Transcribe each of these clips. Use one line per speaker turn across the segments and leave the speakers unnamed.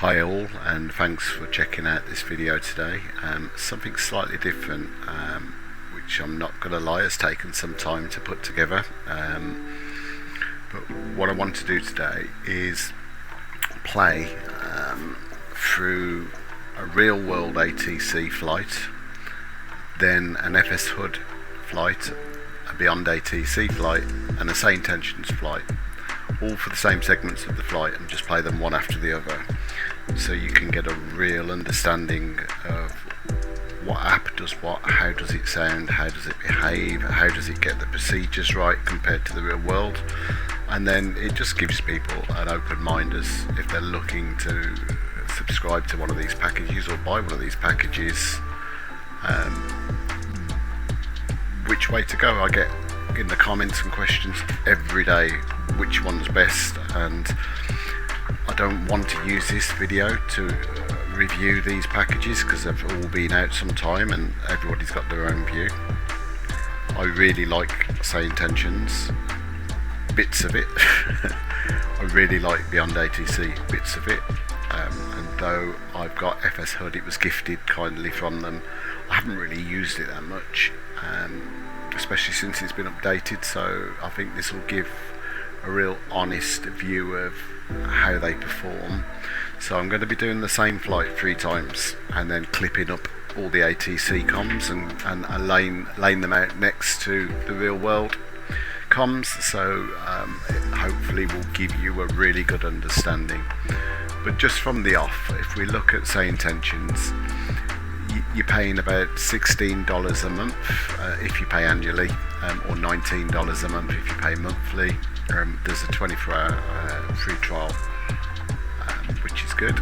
Hi all, and thanks for checking out this video today. Something slightly different, which I'm not going to lie has taken some time to put together, but what I want to do today is play through a real-world ATC flight, then an HUD flight, a BeyondATC flight, and a Say Intentions flight, all for the same segments of the flight, and just play them one after the other, so you can get a real understanding of what app does what, how does it sound, how does it behave, how does it get the procedures right compared to the real world. And then it just gives people an open mind as if they're looking to subscribe to one of these packages or buy one of these packages, which way to go. I get in the comments and questions every day which one's best, and I don't want to use this video to review these packages because they've all been out some time and everybody's got their own view. I really like Say Intentions, bits of it. I really like BeyondATC, bits of it, and though I've got HUD, it was gifted kindly from them, I haven't really used it that much, especially since it's been updated, so I think this will give a real honest view of how they perform. So I'm going to be doing the same flight 3 times and then clipping up all the ATC comms and laying them out next to the real world comms, so it hopefully will give you a really good understanding. But just from the off, if we look at Say Intentions, you're paying about $16 a month if you pay annually, or $19 a month if you pay monthly. There's a 24-hour free trial, which is good.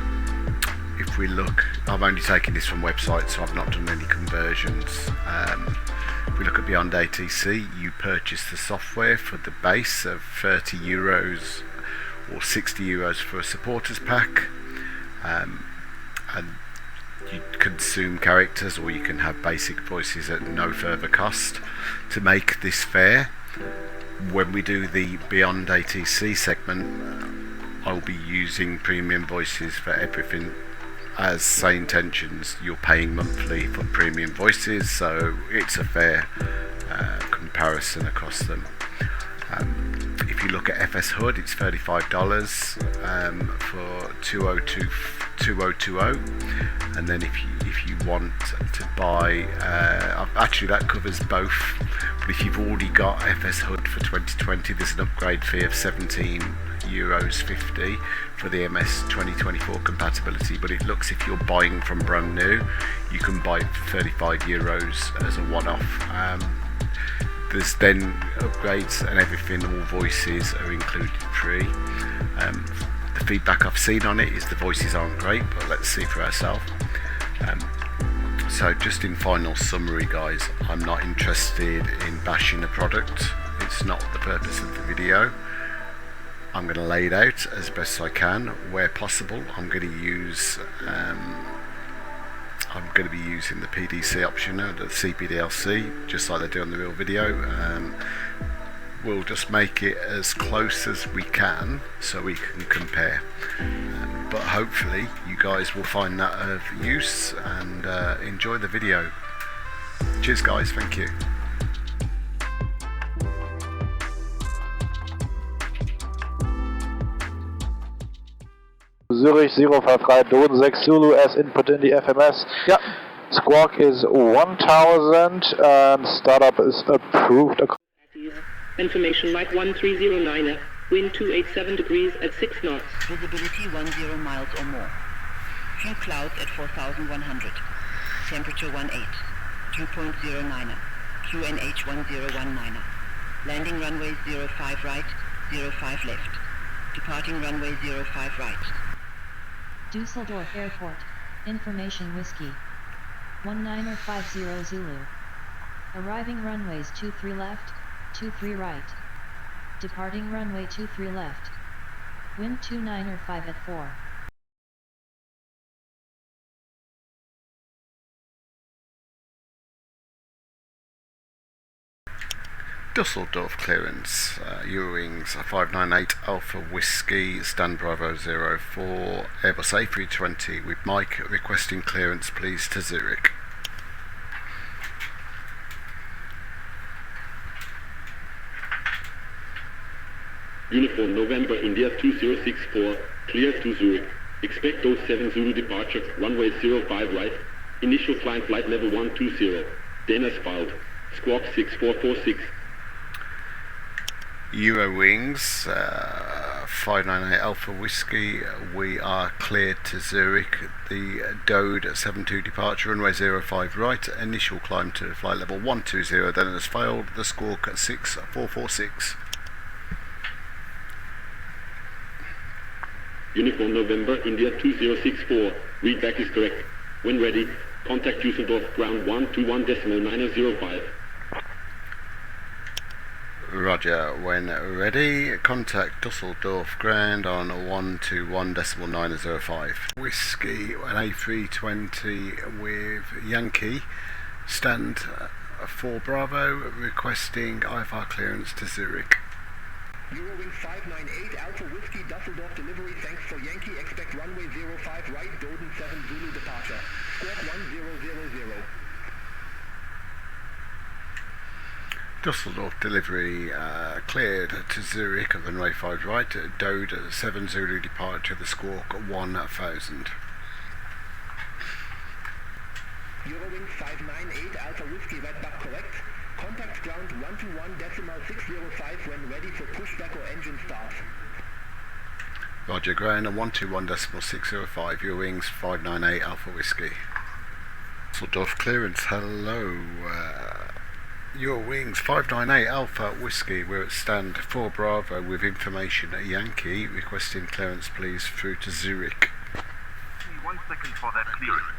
If we look, I've only taken this from websites, so I've not done any conversions. If we look at BeyondATC, you purchase the software for the base of €30 or €60 for a supporters pack, and you consume characters, or you can have basic voices at no further cost. To make this fair, when we do the BeyondATC segment, I'll be using premium voices for everything. As Say Intentions, you're paying monthly for premium voices, so it's a fair comparison across them. If you look at HUD, it's $35 for 2020, and then if you want to buy, actually that covers both, but if you've already got HUD for 2020, there's an upgrade fee of €17.50 for the MS2024 compatibility, but it looks, if you're buying from brand new, you can buy it for €35 as a one-off. There's then upgrades and everything, all voices are included free. The feedback I've seen on it is the voices aren't great, but let's see for ourselves. So just in final summary, guys, I'm not interested in bashing a product. It's not the purpose of the video. I'm going to lay it out as best I can. Where possible, I'm going to use be using the PDC option and the CPDLC, just like they do on the real video. We'll just make it as close as we can so we can compare. But hopefully you guys will find that of use and enjoy the video. Cheers guys, thank you.
Zurich 053, Doden 6 Zulu as input in the FMS. Yeah. Squawk is 1000 and startup is approved.
Information Mike 1309, wind 287 degrees at 6 knots.
Visibility 10 miles or more. Few clouds at 4100. Temperature 18. 2.09. QNH 1019. Landing runway 05 right, 05 left. Departing runway 05 right.
Dusseldorf Airport, information whiskey 1950 Zulu. Arriving runways 23 left, 23 right. Departing runway 23 left. Wind 295 at 4.
Dusseldorf clearance, Eurowings 598 Alpha Whiskey, stand Bravo 04, Airbus A320 with Mike requesting clearance please to Zurich.
Uniform November India 2064, clear to Zurich. Expect 07 Zulu departure, runway 05 right, initial climb flight level 120, Dennis filed, squawk 6446.
Eurowings 598 Alpha Whiskey, we are cleared to Zurich. The Dode 72 departure, runway 05 right, initial climb to flight level 120, then has failed, the squawk 6446.
Uniform November India 2064, readback is correct. When ready, contact Düsseldorf ground 121.905.
Roger, when ready, contact Dusseldorf ground on 121.905. Whiskey, an A320 with Yankee, stand 4 Bravo, requesting IFR clearance to Zurich.
Eurowings 598 Alpha Whiskey Dusseldorf delivery, thanks for Yankee, expect runway 05 right, Doden 7 Zulu departure, squawk 1000.
Dusseldorf delivery cleared to Zurich at runway 5 right, Dode 7 Zulu departure, the squawk 1000.
Eurowings 598 Alpha Whiskey Redback correct. Contact ground 121.605 when ready for pushback or engine start.
Roger, ground 121.605, Eurowings 598 Alpha Whiskey. Dusseldorf clearance, hello. Eurowings 598 Alpha Whiskey, we're at stand 4 Bravo with information at Yankee, requesting clearance please through to Zurich.
1 second for that clearance.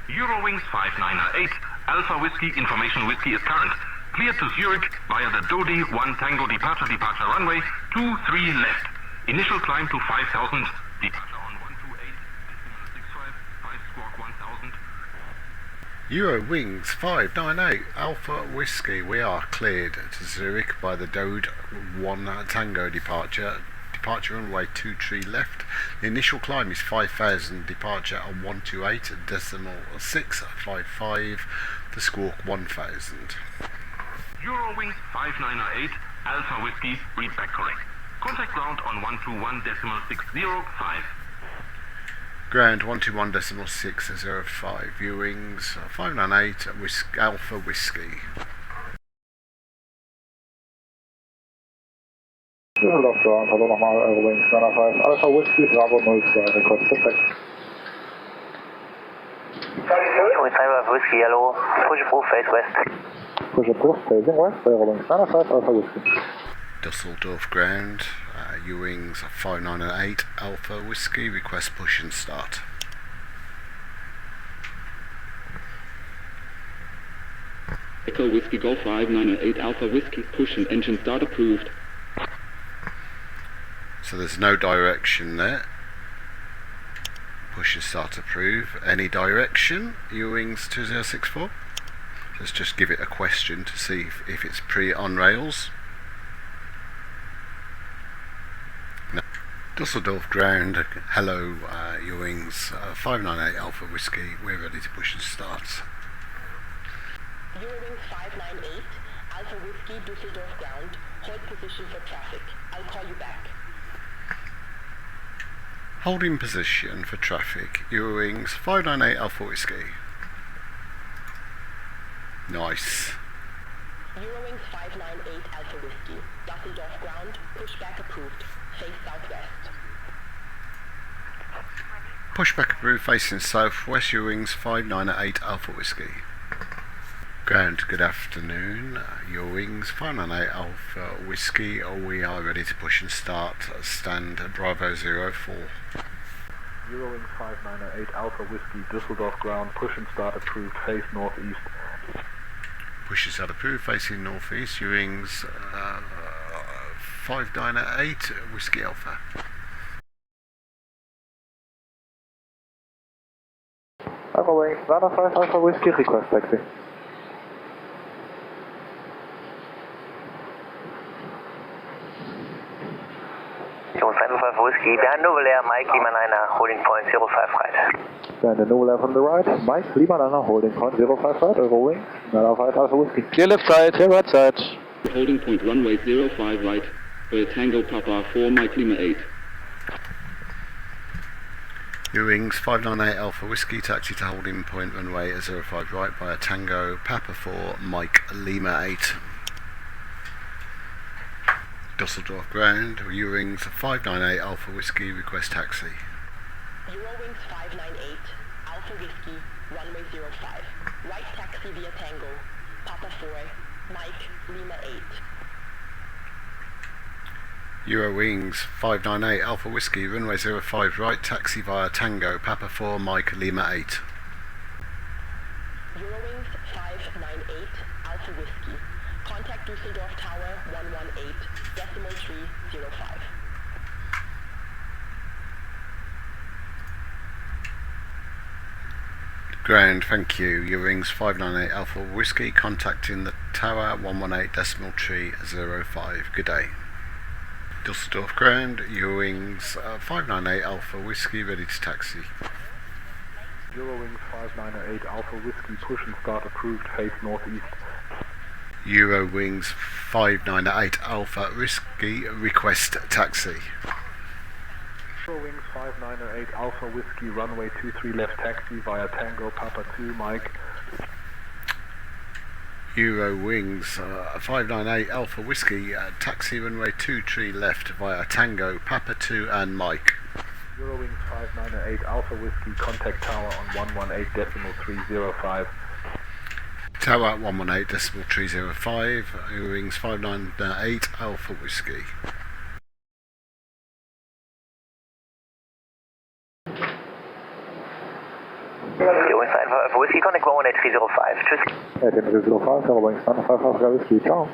Eurowings 598 Alpha Whiskey, information whiskey is current. Clear to Zurich via the Dodi 1 Tango departure runway 23 left. Initial climb to 5000. Departure on 128.65, 5 squawk 1000.
Eurowings 598 Alpha Whiskey, we are cleared to Zurich by the Dode 1 Tango departure runway 23 left. The initial climb is 5000, departure on 128.655, the squawk 1000.
Eurowings 598 Alpha Whiskey, readback correct. Contact ground on 121.605.
Ground 121.605, Eurowings 598 Alpha Whiskey.
Düsseldorf ground, hallo nochmal, Eurowings 905 Alpha Whiskey, Bravo 02, request perfect.
Eurowings 5 Whiskey, hello, push approved, face west.
Push approved, facing west, Eurowings 905 Alpha Whiskey.
Dusseldorf ground, Eurowings 598 Alpha Whiskey, request push and start.
Echo Whiskey Golf 598 Alpha Whiskey, push and engine start approved.
So there's no direction there. Push and start approve. Any direction, Eurowings 2064? Let's just give it a question to see if it's on rails. No. Dusseldorf ground, hello, Eurowings 598 Alpha Whiskey, we're ready to push and start.
Eurowings 598 Alpha Whiskey Düsseldorf ground, hold position for traffic. I'll call you back.
Holding position for traffic, Eurowings 598 Alpha Whiskey. Nice.
Eurowings 598 Alpha Whiskey, Düsseldorf ground, pushback approved, face southwest.
Pushback approved facing southwest, Eurowings 598 Alpha Whiskey. Ground, good afternoon, Eurowings 598 Alpha Whiskey, we are ready to push and start, stand Bravo 04.
Eurowings 598 Alpha Whiskey, Düsseldorf ground, push and start approved, face northeast.
Push and start approved, facing northeast, Eurowings 598 Whiskey Alpha.
Eurowings 905 Alpha Whiskey, request taxi.
behind Novel Air, Mike, Lima 9, holding point 05 right.
Then the Novel Air from the right, Mike, Lima 9, holding point 05 right, Eurowings, 905 Alpha Whiskey. Clear left side, clear right side.
Holding point runway 05 right, for Tango Papa 4 Mike Lima 8.
Eurowings 598 Alpha Whiskey, taxi to holding point runway 05 right via Tango Papa 4 Mike Lima 8. Dusseldorf ground, Eurowings 598 Alpha Whiskey, request taxi.
Eurowings 598 Alpha Whiskey, runway 05. Right taxi via Tango, Papa 4, Mike Lima 8.
Eurowings 598 Alpha Whiskey, runway 05 right, taxi via Tango Papa 4 Mike Lima 8.
Eurowings 598 Alpha Whiskey. Contact Dusseldorf Tower 118, decimal tree 05.
Ground, thank you. Eurowings 598 Alpha Whiskey, contacting the tower 118 decimal tree 05. Good day. Dusseldorf ground, Eurowings 598 Alpha Whiskey, ready to taxi.
Eurowings 598 Alpha Whiskey, push and start approved, face northeast.
Eurowings 598 Alpha Whiskey, request taxi.
Eurowings 598 Alpha Whiskey, runway 23 left taxi via Tango Papa 2 Mike.
Eurowings 598 Alpha Whiskey, taxi runway 23 left via Tango Papa 2 and Mike.
Eurowings 598 Alpha Whiskey, contact tower on 118 decimal 305.
Tower 118 decimal 305, Eurowings 598 Alpha Whiskey.
Eurowings 5 Alpha Whiskey, contact 118 305. Tschüss.
305, Eurowings 5 Alpha Whiskey, ciao.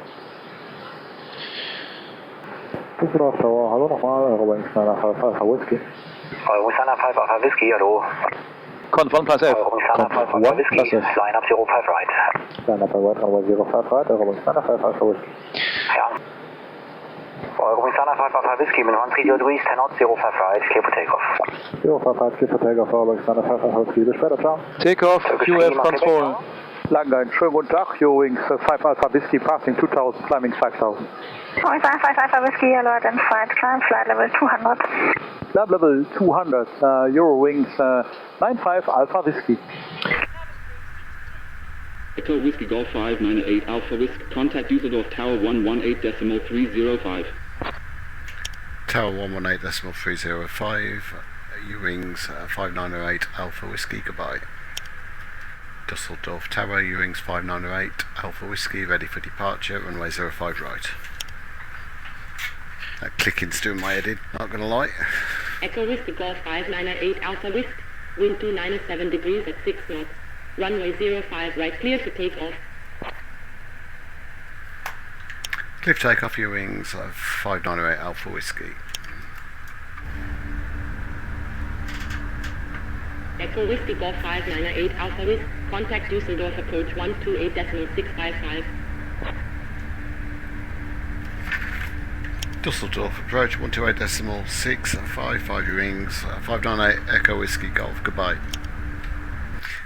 Düsseldorf Tower, hallo nochmal, Eurowings 5 Alpha Whiskey.
Eurowings 5 Alpha Whiskey, hallo.
Confirm plus F.
Eurowings 5 Alpha Whiskey, line up 05 right.
Line up right, runway 05 right, Eurowings 5 Alpha Whiskey.
Ja. Eurowings 5 Alpha Whiskey, min 13 degrees, 10 knots, 05 right, clear for takeoff.
05 right, clear for takeoff, Eurowings 5 Alpha Whiskey, bis später, ciao. Takeoff, QF Control. Langein, schönen guten Tag, Eurowings 5 Alpha Whiskey, passing 2000, climbing 5000.
Eurowings 5 Alpha Whiskey, yellow identified, climb flight level 200.
Flight level 200, Eurowings 95 Alpha Whiskey.
Echo Whiskey Golf 598 Alpha Whiskey, contact Dusseldorf Tower 118 decimal 305.
Tower 118 decimal 305, Eurowings 598 Alpha Whiskey, goodbye. Dusseldorf Tower, Eurowings 598 Alpha Whiskey, ready for departure, runway 05 right. That clicking's doing my head in, not gonna lie.
Echo Whiskey Golf 598 Alpha Whiskey, wind 297 degrees at 6 knots, runway 05 right, clear to take off.
Clear to take off, Eurowings 598 Alpha Whiskey.
Echo Whiskey Golf 598 Alpha Whiskey, contact Dusseldorf approach 128.655.
Dusseldorf approach 128.655, Eurowings 598 Echo Whiskey Golf, goodbye.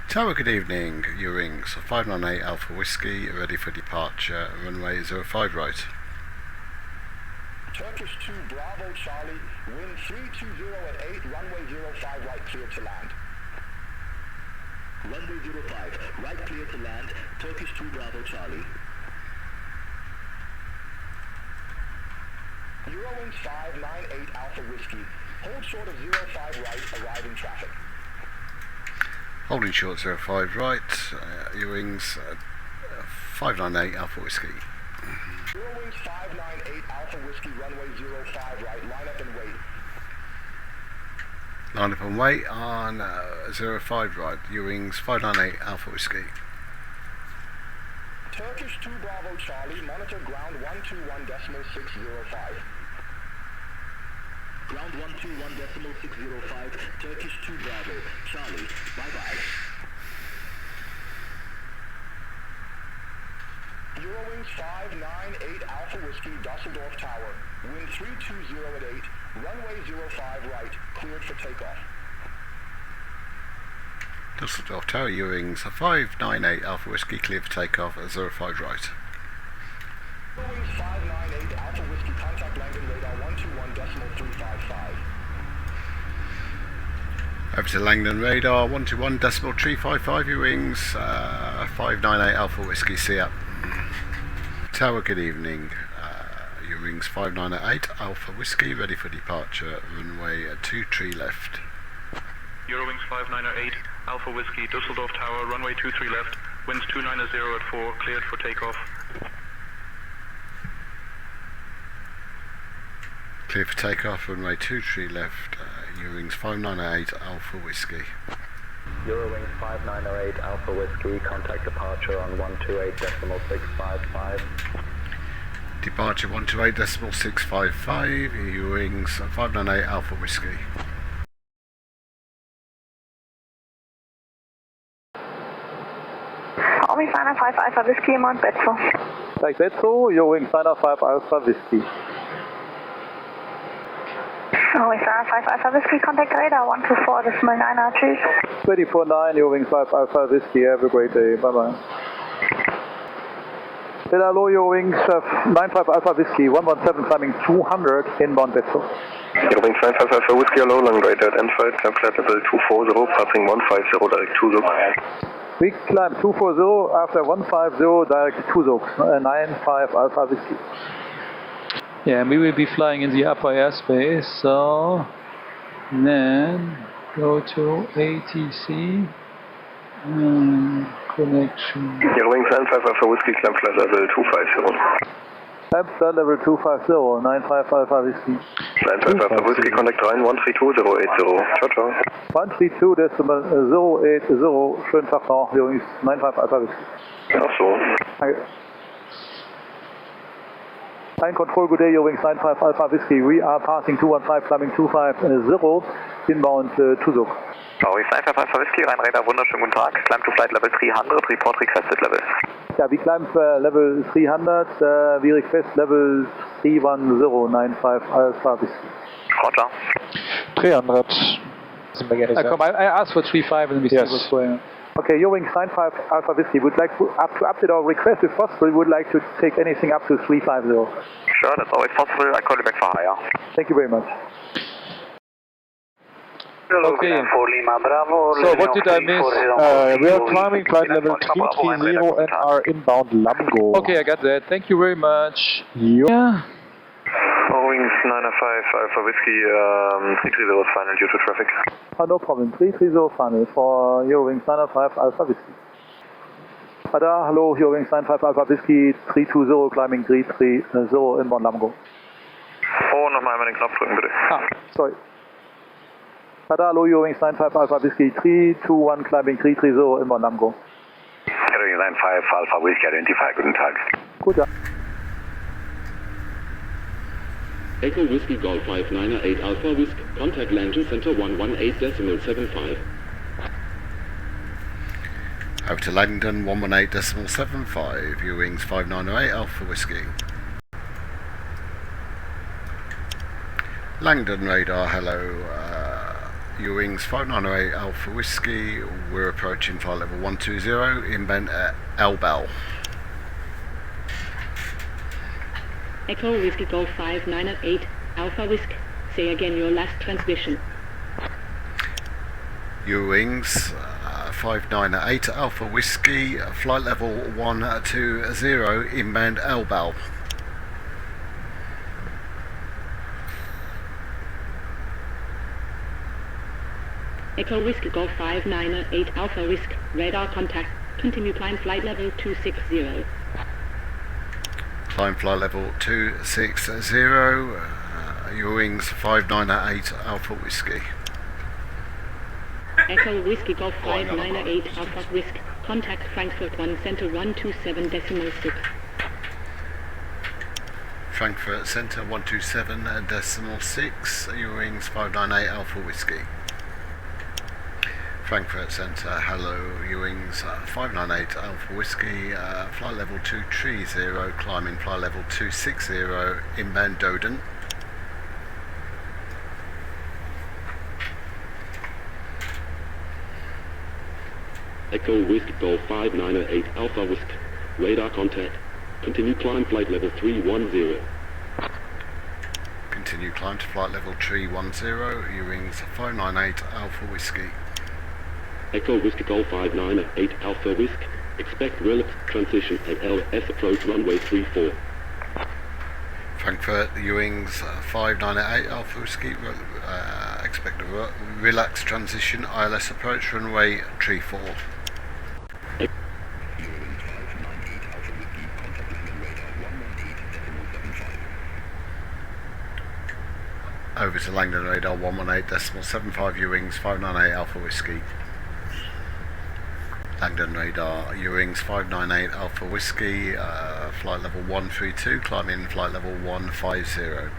Tower, good evening, Eurowings 598 Alpha Whiskey, ready for departure, runway 05 right.
Turkish 2 Bravo Charlie, wind 320 at 8, runway 05 right, clear to land. Runway 05, right clear to land, Turkish 2 Bravo Charlie. Eurowings 598 Alpha Whiskey, hold short of 05 right, arriving traffic.
Holding short 05 right, Eurowings 598 Alpha Whiskey.
Eurowings 598 Alpha Whiskey, runway 05 right, line up and wait.
Line up and wait on 05 right, Eurowings 598 Alpha Whiskey.
Turkish 2 Bravo Charlie, monitor ground 121.605. Ground 121.605, Turkish 2 Bravo Charlie, bye-bye. Eurowings 598 Alpha Whiskey, Dusseldorf Tower, wind 320 at 8, Runway 05 right, cleared for takeoff.
Dusseldorf Tower, Ewings 598 Alpha Whiskey, clear for takeoff at 05 right.
Ewings 598 Alpha Whiskey, contact landing radar 121.355.
Over to Langdon radar 121.355, Ewings 598 Alpha Whiskey, see up. Tower, good evening. Ewings 598 Alpha Whiskey, ready for departure, runway 23 left.
Eurowings 598 Alpha Whiskey, Dusseldorf Tower, runway 23 left, winds 290 at 4, cleared for takeoff.
Clear for takeoff, runway 23 left, Eurowings 598 Alpha Whiskey.
Eurowings 5908 Alpha Whiskey, contact departure on 128.655.
Departure 128.655, Eurowings 598 Alpha Whiskey.
Army 5 Alpha Whiskey, Mount Betzel.
Like Betzel, Eurowings 5 Alpha Whiskey.
Army 5 Alpha Whiskey, contact radar 124.9 trees.
249, Eurowings 5 Alpha Whiskey, have a great day, bye bye. Hello, Eurowings 95 Alpha Whiskey, 117 climbing 200 inbound Betzel.
Eurowings 95 Alpha Whiskey, hello, long radar at Enfield, climb flight level 240, passing 150, direct 2 Zug.
We climb 240 after 150, direct 2 Zug, 95 Alpha Whiskey.
Yeah, and we will be flying in the upper airspace, so then go to ATC. Connection.
Eurowings 95 Alpha Whiskey, climb flight level 250.
Climb flight level 250, 95 Alpha Whiskey.
95 Alpha Whiskey, contact Rhein 132.080. Ciao, ciao.
132.080, schönen Tag noch, Eurowings 95 Alpha Whiskey.
Ach so.
Danke. Line control, good day, Eurowings 95 Alpha Whiskey. We are passing 215, climbing 250, inbound to Zug.
Eurowings 95 Alpha Whiskey, Rhein Radar, wunderschönen guten Tag. Climb to flight level 300, report requested level.
Yeah, we climb level 300, we request level 31095 Alpha Whiskey.
Roger.
300. Come, I asked for 35 and we see what's going on.
Okay, Eurowings 95 Alpha Whiskey, would like to update our request if possible. We would like to take anything up to 350.
Sure, that's always possible. I call you back for higher.
Thank you very much.
Okay, so what did I miss?
We are climbing flight level 330 and are inbound Lamgo.
Okay, I got that. Thank you very much. Yeah.
Eurowings 95 Alpha Whiskey, 330 is final due to traffic.
No problem, 330 final for Eurowings 95 Alpha Whiskey. Radar, hello, Eurowings 95 Alpha Whiskey, 320, climbing 330 inbound Lamgo.
Oh, nochmal einmal den Knopf drücken, bitte.
Sorry. Radar, hello, Eurowings 95 Alpha Whiskey, 321, climbing 330 inbound Lamgo.
Eurowings 95 Alpha Whiskey, identify, guten Tag.
Gut, ja.
Echo Whiskey Golf 598 Alpha Whiskey, contact landing center 118.75.
Over to Langdon 118.75, Ewings 5908 Alpha Whiskey. Langdon radar, hello, Ewings 5908 Alpha Whiskey, we're approaching flight level 120, inbound Elbel.
Echo Whiskey Golf 598 Alpha Whiskey. Say again your last transmission.
Ewings 598 Alpha Whiskey, flight level 120, inbound Elbel.
Echo Whiskey Golf 598 Alpha Whiskey. Radar contact. Continue climb flight level 260.
Climb flight level 260, Ewings 598 Alpha Whiskey.
Echo Whiskey Golf 598 Alpha Whiskey. Contact Frankfurt 1 Center 127.6.
Frankfurt Center 127.6, Ewings 598 Alpha Whiskey. Frankfurt Center, hello, Ewings 598 Alpha Whiskey, flight level 230, climbing flight level 260, inbound Doden.
Echo Whiskey Golf 598 Alpha Whiskey. Radar contact. Continue climb flight level 310.
Continue climb to flight level 310, U-wings 598 Alpha Whiskey.
Echo Whiskey Golf 598 Alpha Whiskey. Expect real transition at LS approach runway 34.
Frankfurt, U-wings 598 Alpha Whiskey, expect a relaxed transition, ILS approach, runway 34. Over to Langdon radar 118.75, U-wings 598 Alpha Whiskey. Langdon radar, U-wings 598 Alpha Whiskey, flight level 132, climbing flight level 150.
Eurowings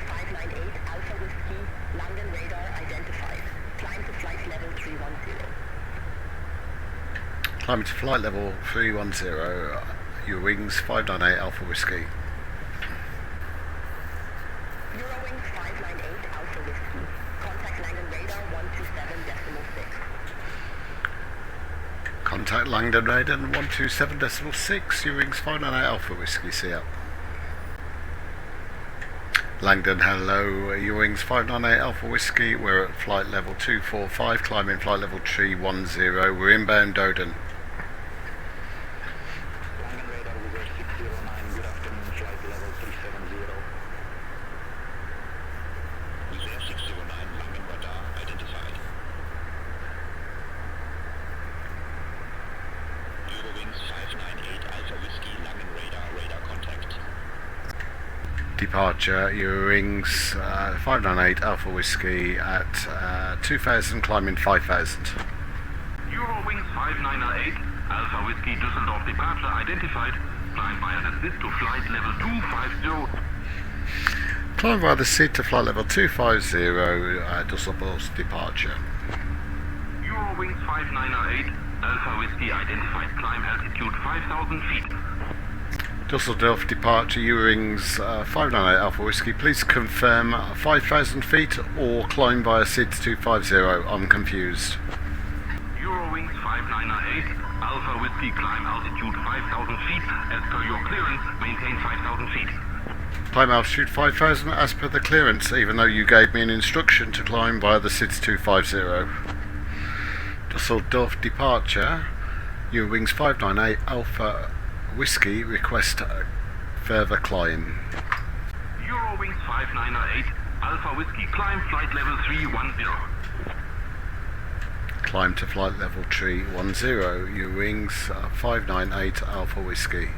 598 Alpha Whiskey, London radar identified. Climb to flight level 310.
Climbing to flight level 310, U-wings 598 Alpha Whiskey.
Eurowings 598 Alpha Whiskey. Contact London radar 127.6.
Contact Langdon radar 127.6, U-wings 598 Alpha Whiskey, see ya. Langdon, hello, U-wings 598 Alpha Whiskey, we're at flight level 245, climbing flight level 310, we're inbound Doden.
London radar reverse 609, good afternoon, flight level 370. Reserve 609, London radar identified. Eurowings 598 Alpha Whiskey, London radar, radar contact.
Departure, U-wings 598 Alpha Whiskey at 2000, climbing 5000.
Eurowings 598 Alpha Whiskey Düsseldorf departure identified. Climb via the SID to flight level 250.
Climb via the SID to flight level 250, Düsseldorf departure.
Eurowings 598 Alpha Whiskey identified. Climb altitude 5000 feet.
Düsseldorf departure, U-wings 598 Alpha Whiskey, please confirm 5000 feet or climb via SID 250, I'm confused.
Eurowings 598 Alpha Whiskey, climb altitude 5000 feet. As per your clearance, maintain 5000 feet.
Climb altitude 5000 as per the clearance, even though you gave me an instruction to climb via the SID 250. Düsseldorf departure, U-wings 598 Alpha Whiskey, request further climb.
Eurowings 598 Alpha Whiskey, climb flight level 310.
Climb to flight level 310, U-wings 598 Alpha Whiskey.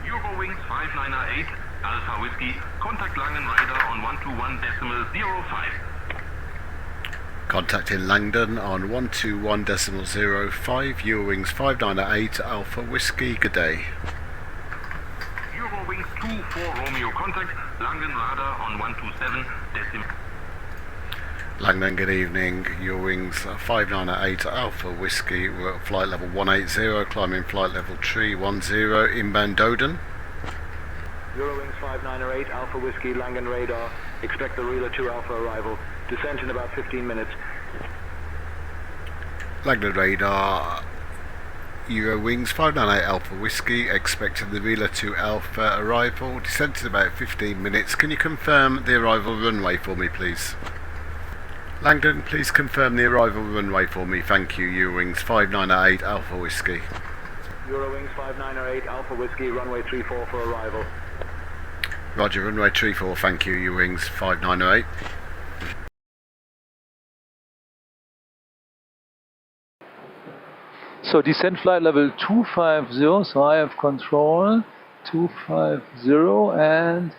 Eurowings 598 Alpha Whiskey, contact Langen radar on 121.05.
Contacting Langdon on 121.05, Eurowings 598 Alpha Whiskey, good day.
Eurowings 24 Romeo, contact Langen radar on 127.
Langdon, good evening, Eurowings 598 Alpha Whiskey, we're at flight level 180, climbing flight level 310, inbound Doden.
Eurowings 598 Alpha Whiskey, Langen radar, expect the Realer 2 Alpha arrival. Descent in about 15 minutes.
Langdon radar, Eurowings 598 Alpha Whiskey, expecting the Realer 2 Alpha arrival. Descent in about 15 minutes. Can you confirm the arrival runway for me, please? Langdon, please confirm the arrival runway for me. Thank you, Eurowings 598 Alpha Whiskey.
Eurowings 598 Alpha Whiskey, runway 34 for arrival.
Roger, runway 34, thank you, Eurowings 598.
So descent flight level 250, so I have control 250 and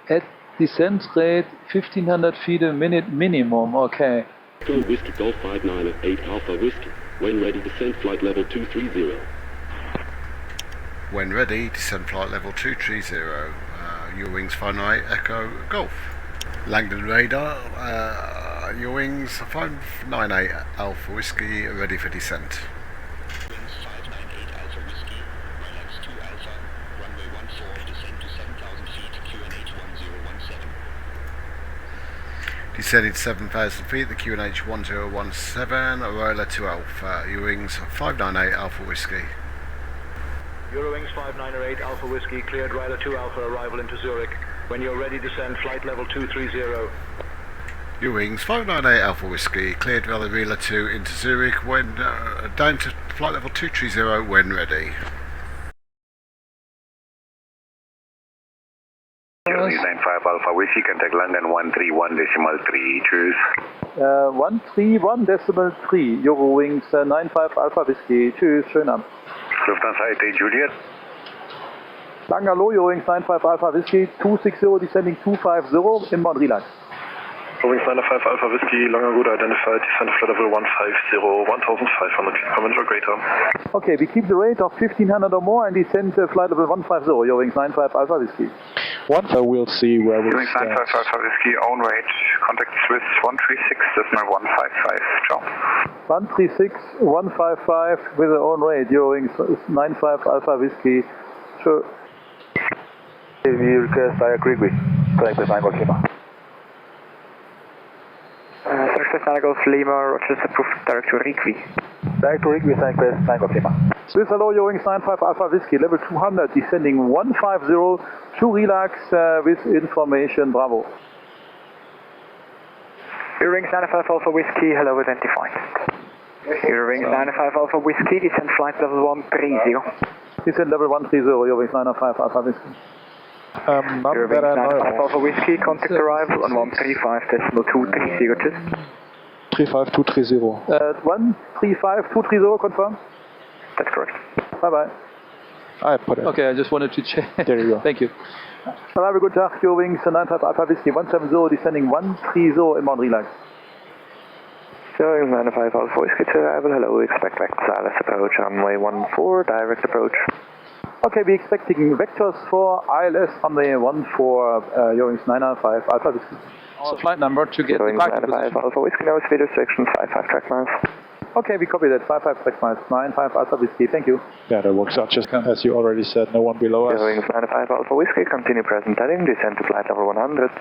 at descent rate 1500 feet a minute minimum, okay.
Go Whiskey Golf 598 Alpha Whiskey, when ready descent flight level 230.
When ready, descent flight level 230, Eurowings 598 Echo Golf. Langdon radar, Eurowings 598 Alpha Whiskey, ready for descent. Descending 7,000 feet, the QNH 1017, Roller 2 Alpha, Ewings 598 Alpha Whiskey.
Eurowings 598 Alpha Whiskey, cleared Rider 2 Alpha, arrival into Zurich. When you're ready, descend flight level 230.
Ewings 598 Alpha Whiskey, cleared via Real 2 into Zurich, when down to flight level 230 when ready.
Eurowings 95 Alpha Whiskey, contact London 131.3, choose.
131.3, Eurowings 95 Alpha Whiskey, tschüss, schönen Abend.
Lufthansa IT Juliet.
Bangalore, Eurowings 95 Alpha Whiskey, 260, descending 250, inbound relax.
Eurowings 95 Alpha Whiskey, longer good identified, descent flight level 150, 1500 feet per greater.
Okay, we keep the rate of 1500 or more and descend flight level 150, Eurowings 95 Alpha Whiskey.
Once we'll see where we
Eurowings 95 Alpha Whiskey, own rate, contact Swiss 136.155, ciao.
136.155 with the own rate, Eurowings 95 Alpha Whiskey, sure. We request direct Rigby, correct with 9 Lima.
Success Golf Lima, Rochester approved direct to Rigby.
Direct to Rigby, thank you, 9 Lima. Swiss hello, Eurowings 95 Alpha Whiskey, level 200, descending 150, to relax with information, bravo.
Eurowings 95 Alpha Whiskey, hello, identified. Eurowings 95 Alpha Whiskey, descend flight level 130.
Descend level 130, Eurowings 95 Alpha Whiskey.
None that I know of.
Alpha Whiskey, contact arrival on 135.230, just.
35230.
135.230, confirm?
That's correct.
Bye bye.
I put it. Okay, I just wanted to check.
There you go.
Thank you.
Have a good day, Eurowings 95 Alpha Whiskey, 170, descending 130, inbound relax.
Eurowings 95 Alpha Whiskey to arrival, hello, expect vectors ILS approach, runway 14, direct approach.
Okay, we're expecting vectors for ILS runway 14, Eurowings 95 Alpha Whiskey.
So flight number to get
Eurowings
the parking
95
position.
Alpha Whiskey, no speed restrictions, 55 track miles.
Okay, we copy that, 55 track miles, 95 Alpha Whiskey, thank you.
Yeah, that works out just as you already said, no one below us.
Eurowings 95 Alpha Whiskey, continue present heading, descend to flight level 100.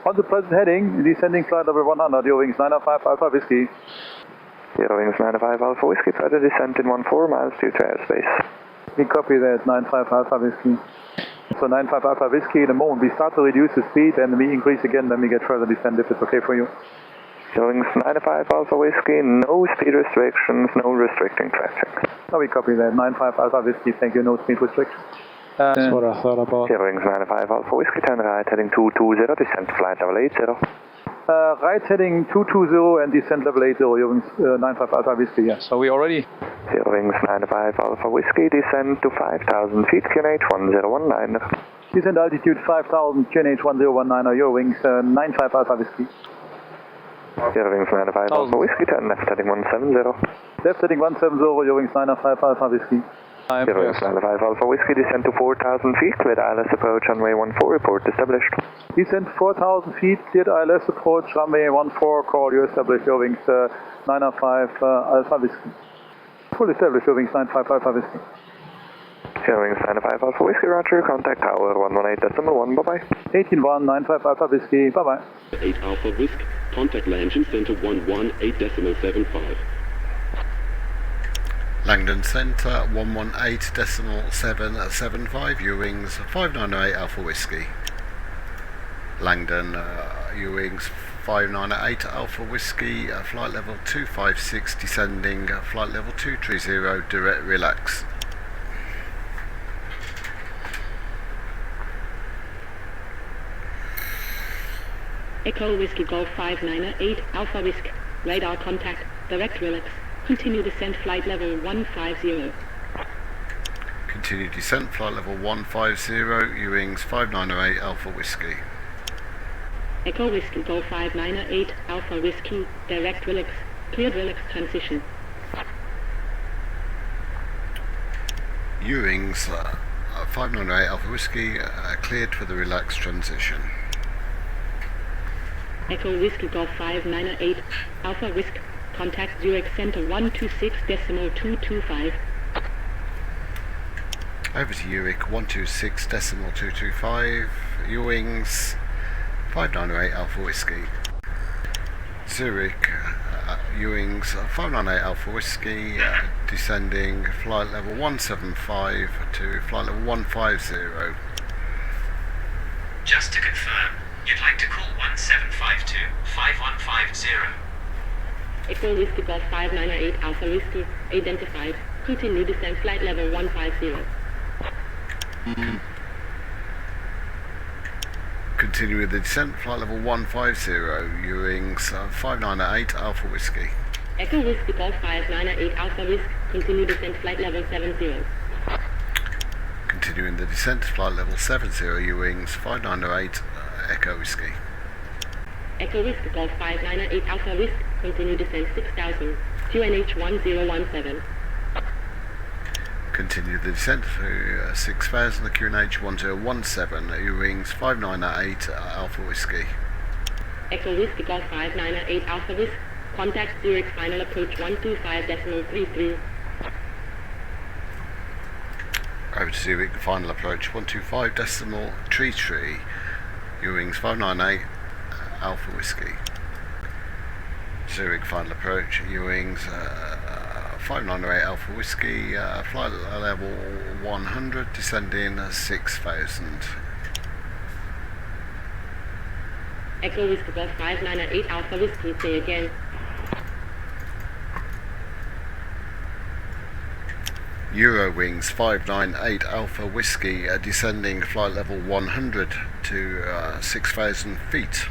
On the present heading, descending flight level 100, Eurowings 95 Alpha Whiskey.
Eurowings 95 Alpha Whiskey, further descent in 14 miles due to airspace.
We copy that, 95 Alpha Whiskey. So 95 Alpha Whiskey, the moment we start to reduce the speed and we increase again, then we get further descent if it's okay for you.
Eurowings 95 Alpha Whiskey, no speed restrictions, no restricting traffic.
So we copy that, 95 Alpha Whiskey, thank you, no speed restrictions.
That's what I thought about.
Eurowings 95 Alpha Whiskey, turn right, heading 220, descent to flight level 80.
Right heading 220 and descent level 80, Eurowings 95 Alpha Whiskey, yes.
So we already...
Eurowings 95 Alpha Whiskey, descend to 5,000 feet, QNH 1019.
Descent altitude 5,000, QNH 1019, Eurowings 95 Alpha Whiskey.
Eurowings 95 Alpha Whiskey, turn left heading 170.
Left heading 170, Eurowings 95 Alpha Whiskey.
Eurowings 95 Alpha Whiskey, descend to 4,000 feet, cleared ILS approach, runway 14, report established.
Descent 4,000 feet, cleared ILS approach, runway 14, call you established, Eurowings 95 Alpha Whiskey. Full established, Eurowings 95 Alpha Whiskey.
Eurowings 95 Alpha Whiskey, roger, contact tower 118.1, bye-bye.
18-1, 95 Alpha Whiskey, bye-bye.
8 Alpha Whiskey, contact Langdon Center 118.75.
Langdon Center 118.775, Ewings 598 Alpha Whiskey. Langdon Ewings 598 Alpha Whiskey, flight level 256, descending flight level 230, direct relax.
Echo Whiskey Golf 598 Alpha Whiskey, radar contact, direct relax. Continue descent flight level 150.
Continue descent flight level 150, Ewings 598 Alpha Whiskey.
Echo Whiskey Golf 598 Alpha Whiskey, direct relax, cleared relax transition.
Ewings 598 Alpha Whiskey, cleared for the relax transition.
Echo Whiskey Golf 598 Alpha Whiskey, contact Zurich Center 126.225.
Over to Zurich 126.225, Ewings 598 Alpha Whiskey. Zurich, Ewings 598 Alpha Whiskey, descending flight level 175 to flight level 150.
Just to confirm, you'd like to call 1752-5150.
Echo Whiskey Golf 598 Alpha Whiskey, identified. Continue descent flight level 150.
Continue with the descent, flight level 150, Ewings 598 Alpha Whiskey.
Echo Whiskey Golf 598 Alpha Whiskey, continue descent flight level 70.
Continuing the descent, flight level 70, Ewings 598 Echo Whiskey.
Echo Whiskey Golf 598 Alpha Whiskey, continue descent 6000, QNH 1017.
Continue the descent to 6000, the QNH 1017, Ewings 598 Alpha Whiskey.
Echo Whiskey Golf 598 Alpha Whiskey, contact Zurich final approach 125.33.
Over to Zurich, final approach 125.33, Ewings 598 Alpha Whiskey. Zurich final approach, Ewings 598 Alpha Whiskey, flight level 100, descending 6000.
Echo Whiskey Golf 598 Alpha Whiskey, say again.
Eurowings 598 Alpha Whiskey, descending flight level 100 to 6000 feet.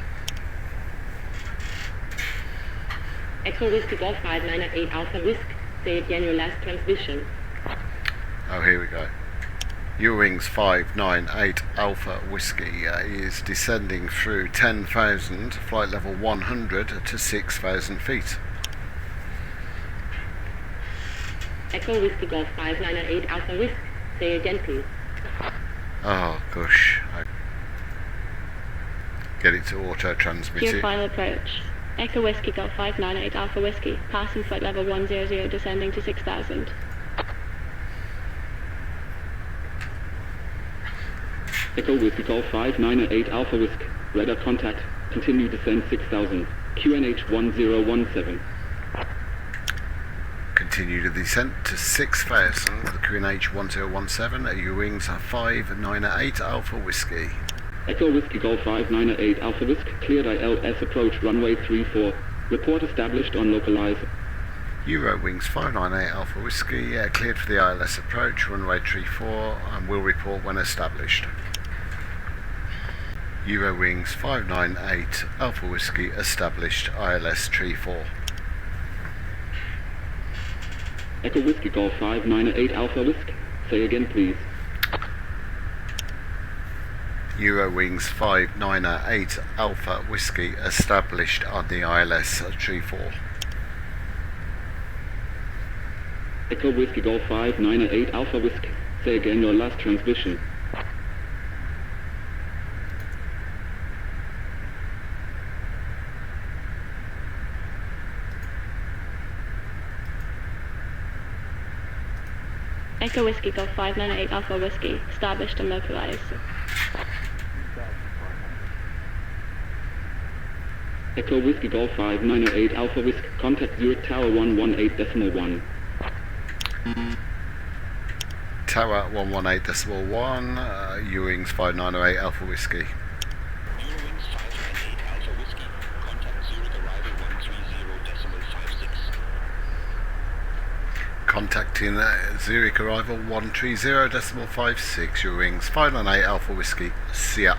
Echo Whiskey Golf 598 Alpha Whiskey, say again your last transmission.
Oh, here we go. Eurowings 598 Alpha Whiskey is descending through 10,000, flight level 100 to 6,000 feet.
Echo Whiskey Golf 598 Alpha Whiskey, say again please.
Oh gosh. Get it to auto transmit
Your
it.
final approach. Echo Whiskey Golf 598 Alpha Whiskey, passing flight level 100, descending to 6000.
Echo Whiskey Golf 598 Alpha Whiskey, radar contact, continue descent 6000, QNH 1017.
Continue the descent to 6000, the QNH 1017, Ewings 598 Alpha Whiskey.
Echo Whiskey Golf 598 Alpha Whiskey, cleared ILS approach runway 34, report established on localizer.
Eurowings 598 Alpha Whiskey, cleared for the ILS approach, runway 34, and will report when established. Eurowings 598 Alpha Whiskey, established ILS 34.
Echo Whiskey Golf 598 Alpha Whiskey, say again please.
Eurowings 598 Alpha Whiskey, established on the ILS 34.
Echo Whiskey Golf 598 Alpha Whiskey, say again your last transmission.
Echo Whiskey Golf 598 Alpha Whiskey, established and localized.
Echo Whiskey Golf 598 Alpha Whiskey, contact Zurich Tower 118.1.
Tower 118.1, Ewings 598 Alpha Whiskey.
Eurowings 598 Alpha Whiskey, contact Zurich arrival 130.56.
Contacting Zurich arrival 130.56, Eurowings 598 Alpha Whiskey, see ya.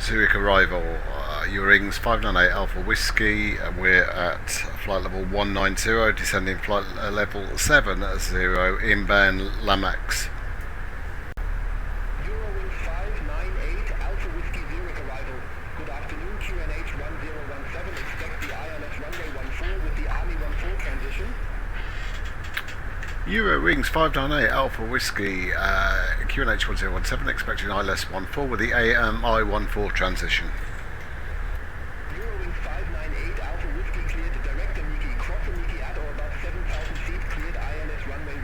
Zurich arrival, Eurowings 598 Alpha Whiskey, we're at flight level 190, descending flight level 70, inbound Lamax.
Eurowings 598 Alpha Whiskey Zurich arrival. Good afternoon, QNH 1017. Expect the ILS runway 14 with the Army 14 transition.
Eurowings 598 Alpha Whiskey, QNH 1017, expecting ILS 14 with the AMI 14 transition.
Eurowings 598 Alpha Whiskey cleared direct Aniki, cross Aniki at or above 7,000 feet, cleared ILS runway 14.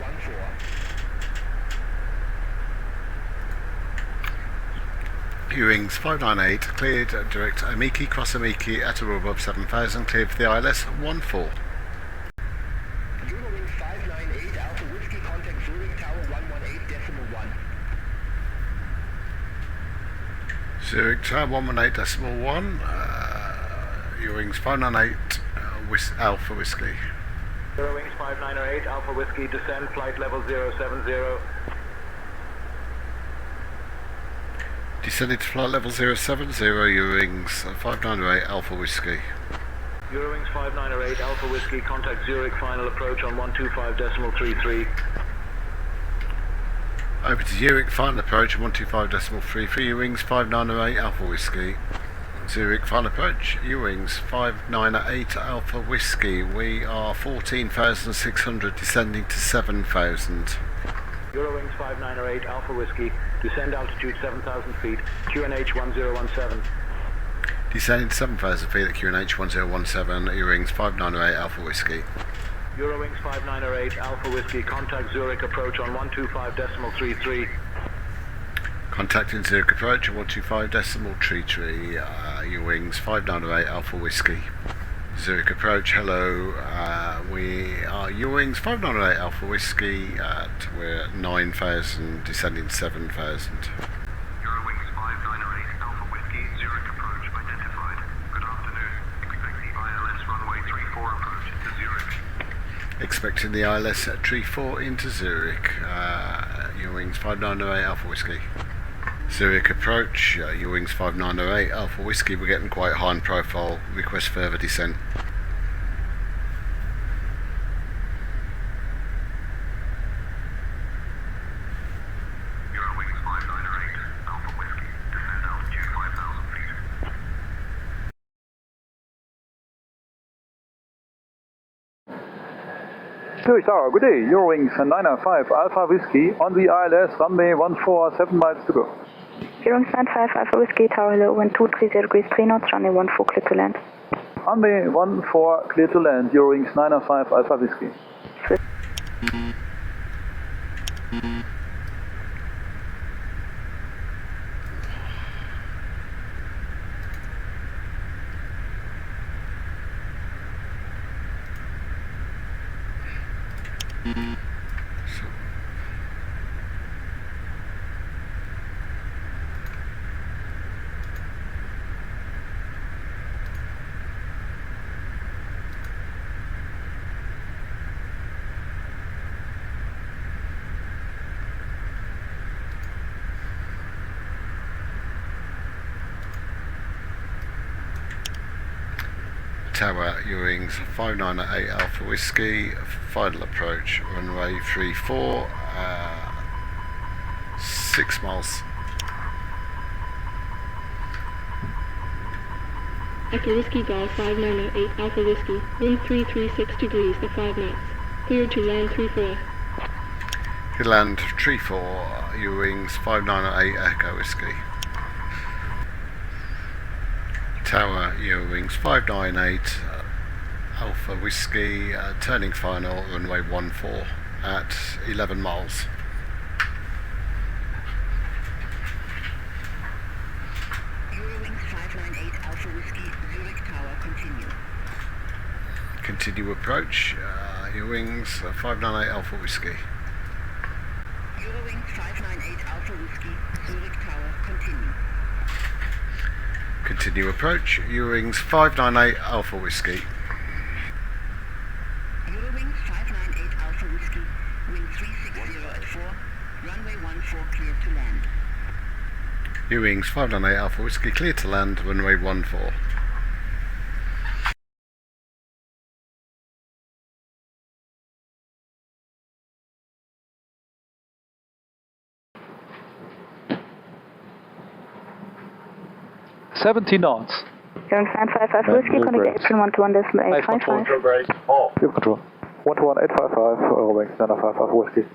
Viewings 598, cleared direct Amiki, cross Amiki at or above 7000, cleared for the ILS 14.
Eurowings 598 Alpha Whiskey, contact Zurich Tower 118.1.
Zurich Tower 118.1, Eurowings 598 Alpha Whiskey.
Eurowings 598 Alpha Whiskey, descend flight level 070.
Descended to flight level 070, Eurowings 598 Alpha Whiskey.
Eurowings 598 Alpha Whiskey, contact Zurich, final approach on 125.33.
Over to Zurich, final approach on 125.33, Eurowings 598 Alpha Whiskey. Zurich, final approach, Eurowings 598 Alpha Whiskey. We are 14,600, descending to 7,000.
Eurowings 598 Alpha Whiskey, descend altitude 7,000 feet, QNH 1017.
Descending to 7,000 feet at QNH 1017, Eurowings 598 Alpha Whiskey.
Eurowings 598 Alpha Whiskey, contact Zurich, approach on 125.33.
Contacting Zurich approach on 125.33, Eurowings 598 Alpha Whiskey. Zurich approach, hello, we are Eurowings 598 Alpha Whiskey, we're at 9,000, descending 7,000.
Eurowings 598 Alpha Whiskey, Zurich approach identified. Good afternoon. Expect the ILS runway 34 approach into Zurich.
Expecting the ILS at 34 into Zurich, Eurowings 598 Alpha Whiskey. Zurich approach, Eurowings 5908 Alpha Whiskey, we're getting quite high in profile, request further descent.
Eurowings 598 Alpha Whiskey, descend altitude 5,000 feet.
Zurich Tower, good day. Eurowings 905 Alpha Whiskey on the ILS, runway 14, 7 miles to go.
Eurowings 95 Alpha Whiskey, Tower hello, wind 230 degrees 3 knots, runway 14 clear to land.
Runway 14 clear to land, Eurowings 905 Alpha Whiskey.
Tower, Eurowings 598 Alpha Whiskey, final approach, runway 34, 6 miles.
Echo Whiskey Golf 598 Alpha Whiskey, wind 336 degrees at 5 knots. Cleared to land 34.
Good land 34, Eurowings 598 Echo Whiskey. Tower, Eurowings 598 Alpha Whiskey, turning final, runway 14 at 11 miles.
Eurowings 598 Alpha Whiskey, Zurich Tower, continue.
Continue approach, Eurowings 598 Alpha Whiskey.
Eurowings 598 Alpha Whiskey, Zurich Tower, continue.
Continue approach, Eurowings 598 Alpha Whiskey.
Eurowings 598 Alpha Whiskey, wind 360 at 4, runway 14 clear to land.
Eurowings 598 Alpha Whiskey, clear to land, runway 14.
$70 knots.
Eurowings 955 Alpha Whiskey, contact April 121.855.
Good control. 121.855, Eurowings 905 Alpha Whiskey.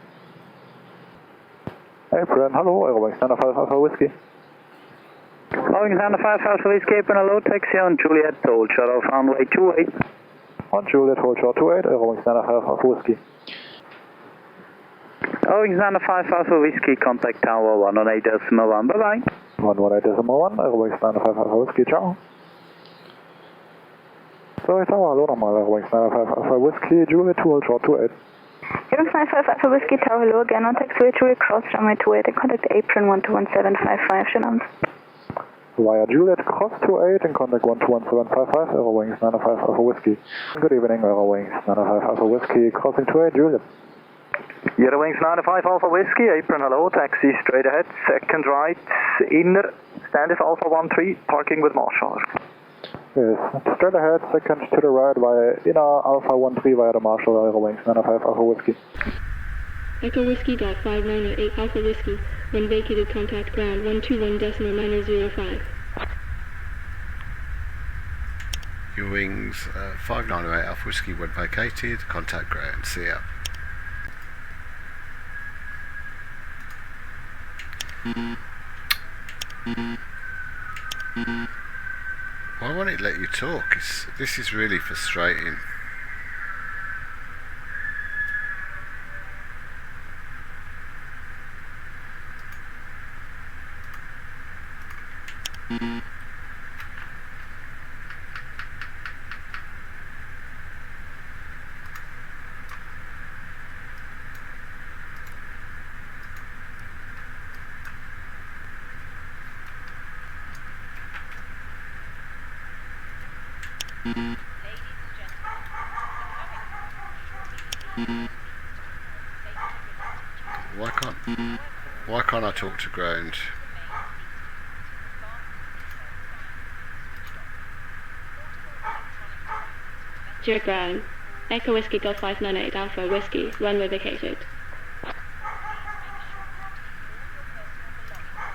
Apron, hello, Eurowings 905 Alpha Whiskey.
Eurowings 905 Alpha Whiskey, open a low taxi on Juliet, hold short of runway 28.
On Juliet, hold short 28, Eurowings 905 Alpha Whiskey.
Eurowings 905 Alpha Whiskey, contact Tower 118.1, bye bye.
118.1, Airwings 95 Alpha Whiskey, ciao. Sorry Tower, hallo nochmal, Airwings 95 Alpha Whiskey, Juliet 2 hold short 28.
Airwings 95 Alpha Whiskey, Tower, hello again, on taxiway Juliet, cross runway 28 and contact apron 121755, schönen Abend.
Via Juliet, cross 28 and contact 121755, Airwings 95 Alpha Whiskey. Good evening, Airwings 95 Alpha Whiskey, crossing 28, Juliet.
Eurowings 95 Alpha Whiskey, apron hello, taxi straight ahead, second right, inner, standard Alpha 13, parking with Marshall.
Yes, straight ahead, second to the right via inner Alpha 13 via the Marshall, Eurowings 95 Alpha Whiskey.
Echo Whiskey Golf 5908 Alpha Whiskey, when vacated contact ground 121.905.
Eurowings 5908 Alpha Whiskey when vacated, contact ground, see ya. Why won't it let you talk? This is really frustrating. Why can't I talk to ground?
Dear ground, Echo Whiskey Golf 598 Alpha Whiskey, runway vacated.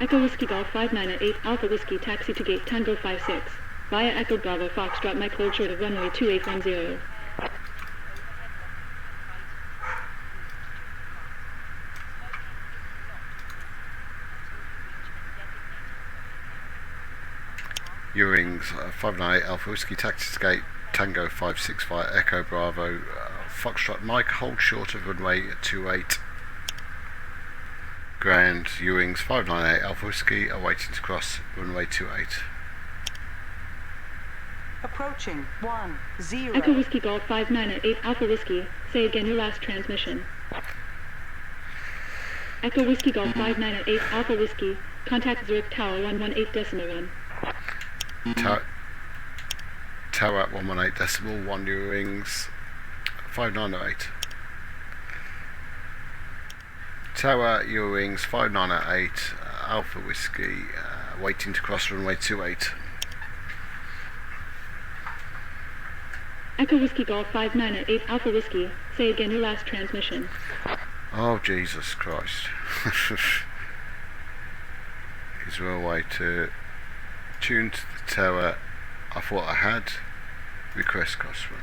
Echo Whiskey Golf 598 Alpha Whiskey, taxi to gate Tango 56, via Echo Bravo Foxtrot Mike hold short of runway 2810.
Eurowings 598 Alpha Whiskey, taxi to gate Tango 56 via Echo Bravo Foxtrot Mike hold short of runway 28. Ground, Eurowings 598 Alpha Whiskey awaiting to cross runway 28.
Approaching 10.
Echo Whiskey Golf 598 Alpha Whiskey, say again your last transmission. Echo Whiskey Golf 598 Alpha Whiskey, contact Zurich Tower 118.1.
Tower at 118.1, Eurowings 5908. Tower, Eurowings 5908 Alpha Whiskey, waiting to cross runway 28.
Echo Whiskey Golf 598 Alpha Whiskey, say again your last transmission.
Oh Jesus Christ. Is there a way to tune to the tower? I thought I had. Request crossrun.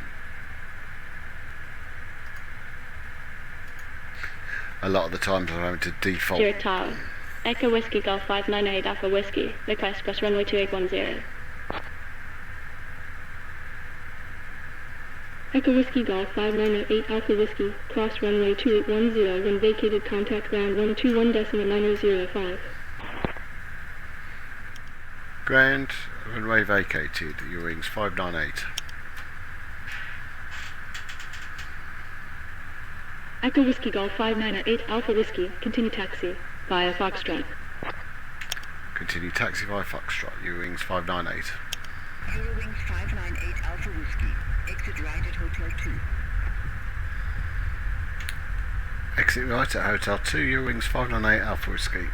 A lot of the times I'm having to default.
Zurich Tower, Echo Whiskey Golf 598 Alpha Whiskey, request cross runway 2810. Echo Whiskey Golf 598 Alpha Whiskey, cross runway 2810 when vacated contact ground 121.905.
Ground, runway vacated, Eurowings 598.
Echo Whiskey Golf 598 Alpha Whiskey, continue taxi via Foxtrot.
Continue taxi via Foxtrot, Eurowings 598.
Eurowings 598 Alpha Whiskey, exit right at Hotel 2.
Exit right at Hotel 2, Eurowings 598 Alpha Whiskey.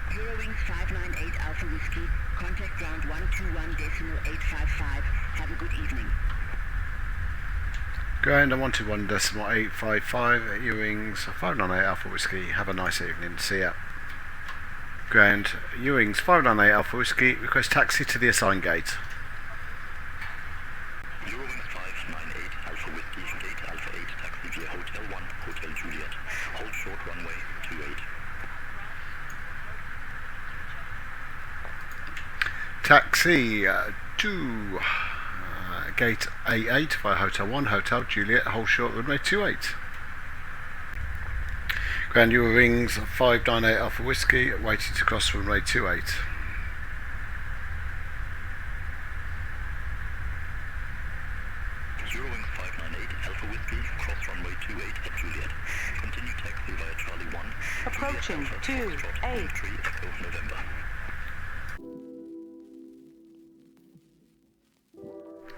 Eurowings 598 Alpha Whiskey, contact ground 121.855. Have a good evening.
Ground on 121.855, Eurowings 598 Alpha Whiskey, have a nice evening, see ya. Ground, Eurowings 598 Alpha Whiskey, request taxi to the assigned gate.
Eurowings 598 Alpha Whiskey, gate Alpha 8, taxi via Hotel 1, Hotel Juliet, hold short runway 28.
Taxi to gate A8 via Hotel 1, Hotel Juliet, hold short runway 28. Ground your wings 598 Alpha Whiskey, waiting to cross runway 28.
Eurowings 598 Alpha Whiskey, cross runway 28 at Juliet. Continue taxi via Charlie 1.
Approaching 28.
Echo November.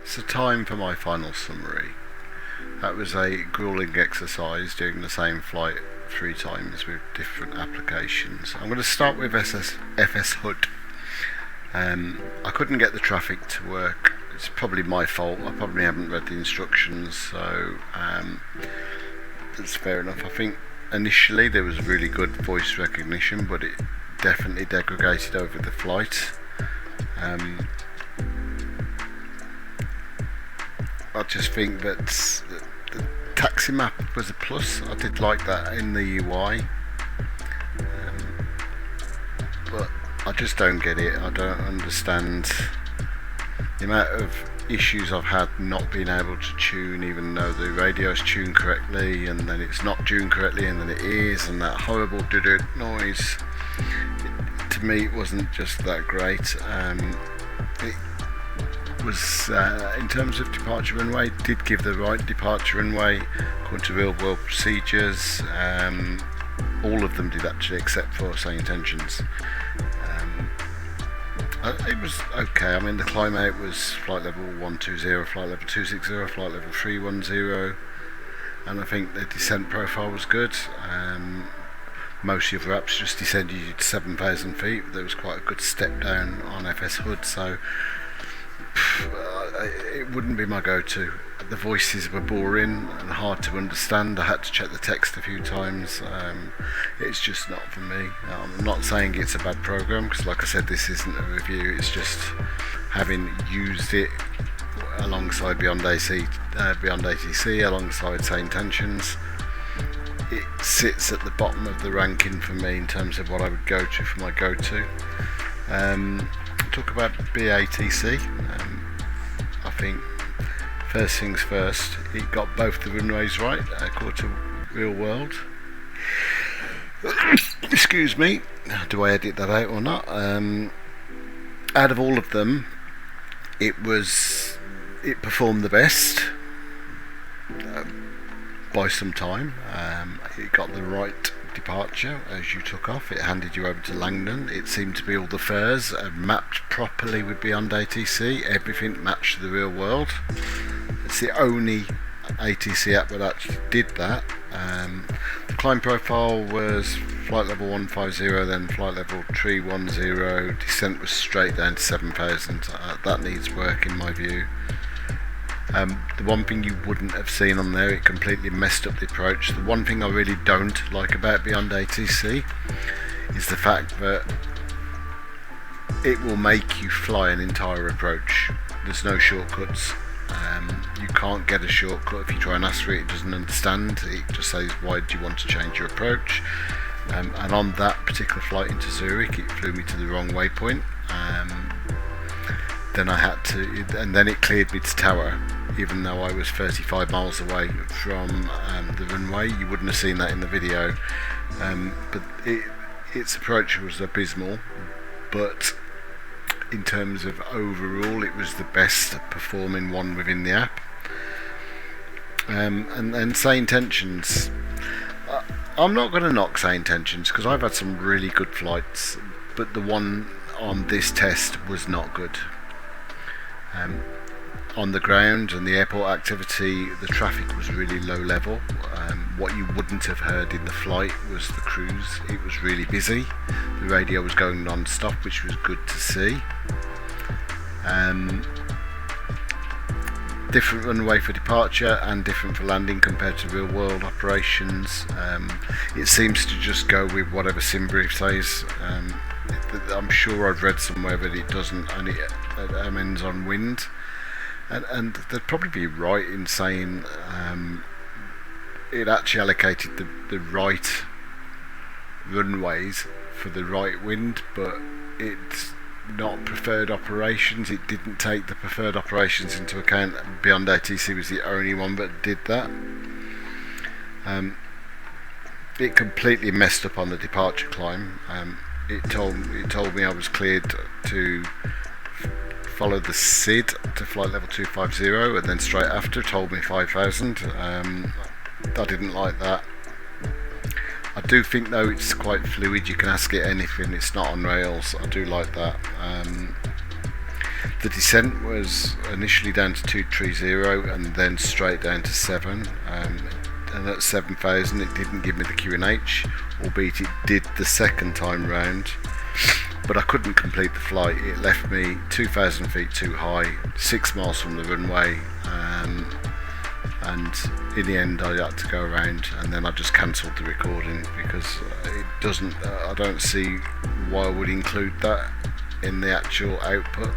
So time for my final summary. That was a grueling exercise doing the same flight 3 times with different applications. I'm going to start with FS HUD. I couldn't get the traffic to work. It's probably my fault. I probably haven't read the instructions, so that's fair enough. I think initially there was really good voice recognition, but it definitely degraded over the flight. I just think that the taxi map was a plus. I did like that in the UI, but I just don't get it. I don't understand the amount of issues I've had not being able to tune, even though the radio's tuned correctly, and then it's not tuned correctly, and then it is, and that horrible doo-doo noise. To me, it wasn't just that great. It was, in terms of departure runway, did give the right departure runway according to real-world procedures. All of them did actually, except for say intentions. It was okay. I mean, the climb out was flight level 120, flight level 260, flight level 310, and I think the descent profile was good. Most of the other apps just descended you to 7,000 feet. There was quite a good step down on FS HUD, so it wouldn't be my go-to. The voices were boring and hard to understand. I had to check the text a few times. It's just not for me. I'm not saying it's a bad program, because like I said, this isn't a review. It's just having used it alongside BeyondATC, alongside Say Intentions, it sits at the bottom of the ranking for me in terms of what I would go to for my go-to. Talk about BATC. I think first things first, it got both the runways right according to real world. Excuse me, do I edit that out or not? Out of all of them, it performed the best by some time. It got the right departure as you took off. It handed you over to Langdon. It seemed to be all the fares mapped properly with BeyondATC. Everything matched the real world. It's the only ATC app that actually did that. The climb profile was flight level 150, then flight level 310. Descent was straight down to 7,000. That needs work in my view. The one thing you wouldn't have seen on there, it completely messed up the approach. The one thing I really don't like about BeyondATC is the fact that it will make you fly an entire approach. There's no shortcuts. You can't get a shortcut. If you try and ask for it, it doesn't understand. It just says, why do you want to change your approach? And on that particular flight into Zurich, it flew me to the wrong waypoint. Then I had to, and then it cleared me to tower, even though I was 35 miles away from the runway. You wouldn't have seen that in the video, but its approach was abysmal. But in terms of overall, it was the best performing one within the app. And then Say Intentions. I'm not going to knock Say Intentions, because I've had some really good flights, but the one on this test was not good. On the ground and the airport activity, the traffic was really low level. What you wouldn't have heard in the flight was the cruise. It was really busy. The radio was going non-stop, which was good to see. Different runway for departure and different for landing compared to real world operations. It seems to just go with whatever SimBrief says. I'm sure I've read somewhere that it doesn't, and it ends on wind. And they'd probably be right in saying it actually allocated the right runways for the right wind, but it's not preferred operations. It didn't take the preferred operations into account. BeyondATC was the only one that did that. it completely messed up on the departure climb. It told me I was cleared to follow the SID to flight level 250, and then straight after told me 5,000. I didn't like that. I do think though it's quite fluid, you can ask it anything, it's not on rails. I do like that. The descent was initially down to 230 and then straight down to 7, and at 7,000 it didn't give me the QNH, albeit it did the second time round, but I couldn't complete the flight. It left me 2,000 feet too high, 6 miles from the runway, and in the end I had to go around, and then I just cancelled the recording because it doesn't, I don't see why I would include that in the actual output.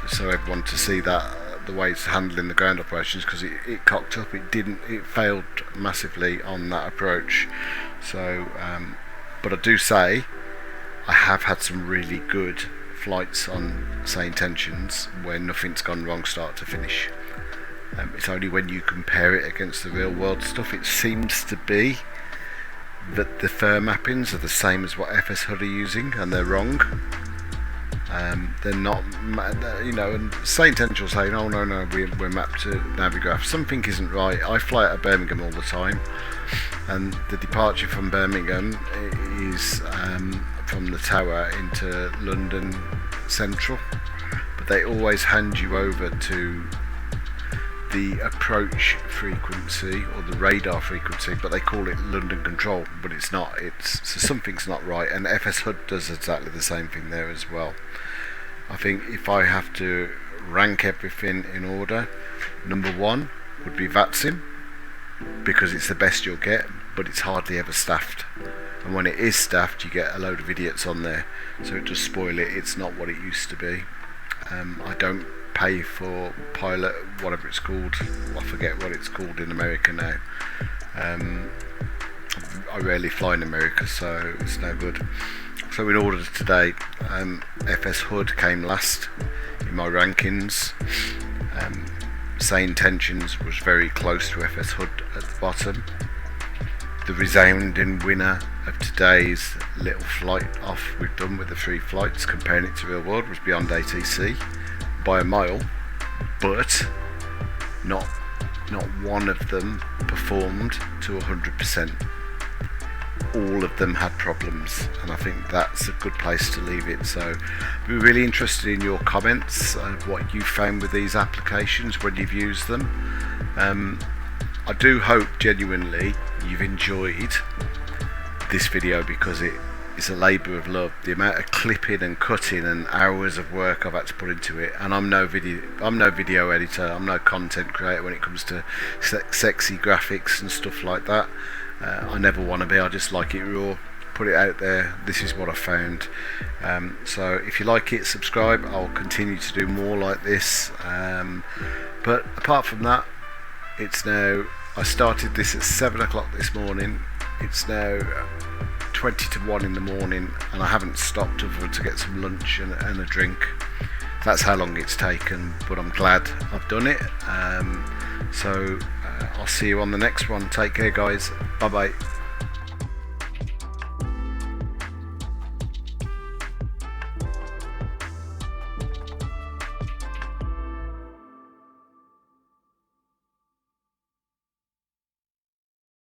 So everyone to see that, the way it's handling the ground operations, because it cocked up, it failed massively on that approach. So but I do say I have had some really good flights on say intentions where nothing's gone wrong start to finish. It's only when you compare it against the real world stuff, it seems to be that the fur mappings are the same as what FS HUD are using, and they're wrong. They're not, you know, and say intentional saying, oh no, we're mapped to Navigraph. Something isn't right. I fly out of Birmingham all the time, and the departure from Birmingham is from the tower into London Central, but they always hand you over to the approach frequency or the radar frequency, but they call it London Control, but it's not. So something's not right, and FS HUD does exactly the same thing there as well. I think if I have to rank everything in order, number 1 would be VATSIM, because it's the best you'll get, but it's hardly ever staffed, and when it is staffed you get a load of idiots on there, so it does spoil it. It's not what it used to be. I don't pay for pilot, whatever it's called, I forget what it's called in America now. I rarely fly in America, so it's no good. So in order today, FS HUD came last in my rankings. Say Intentions was very close to FS HUD at the bottom. The resounding winner of today's little flight off we've done with the 3 flights, comparing it to real world, was BeyondATC by a mile, but not one of them performed to 100%. All of them had problems, and I think that's a good place to leave it. So we're really interested in your comments of what you found with these applications when you've used them. I do hope genuinely you've enjoyed this video, because it is a labour of love. The amount of clipping and cutting and hours of work I've had to put into it, and I'm no video editor, I'm no content creator when it comes to sexy graphics and stuff like that. I never want to be. I just like it raw, put it out there. This is what I found. So if you like it, subscribe. I'll continue to do more like this, but apart from that, it's now, I started this at 7 o'clock this morning, it's now 20 to 1 in the morning, and I haven't stopped other to get some lunch and a drink. That's how long it's taken, but I'm glad I've done it. So I'll see you on the next one. Take care guys, bye bye.